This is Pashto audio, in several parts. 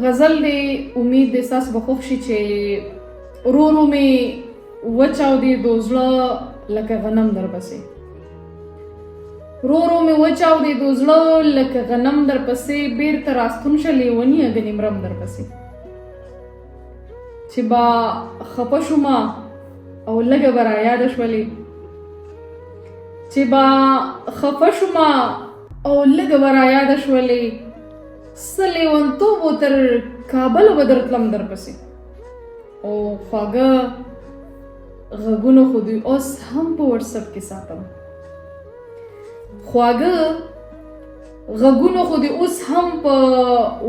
غزل دی امید دی ساس بخوښ شي چې ورو ورو مې وچاودېدو زړه لکه غنم در پسې، ورو ورو مې وچاودېدو زړه لکه غنم در پسې، بېرته راستون شه لیونیه ګنې مرم در پسې. چې با خفه شومه او لږه به رایاده شولې، چې با خفه شومه او لږه به رایاده شولې، څه لیونتوب و تر کابله به درتلم در پسې. او خواږه غږونه خو دوی اوس هم په وټساپ کې ساتم، خواږه غږونه خو دوی اوس هم په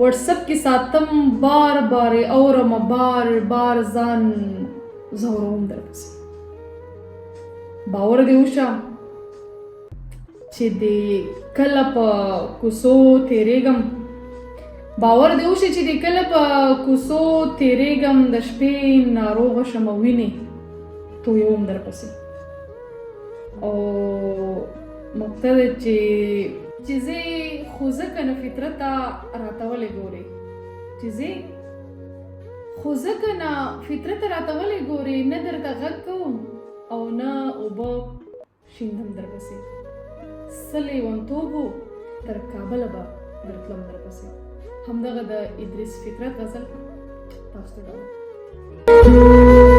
وټساپ کې ساتم، بار بار یې اورم، بار بار ځان ځوروم در پسې. باور دې وشه چې دې کله په کوڅو تېرېږم، باور دې وشي چې دې کله په کوڅو تېرېږم، د شپې ناروغه شمه وینې تویوم در پسې. او نقطه ده چې زه خو ځکه نه فطرته راته ولې ګورې، چې زه خو ځکه نه فطرته راته ولې ګورې، نه درته غږ کوم او نه اوبه شیندم در پسې. څه لیونتوب و تر کابله به درتلم در پسې. همدغه د ادریس فطرت غزل تاسو ته ډالم.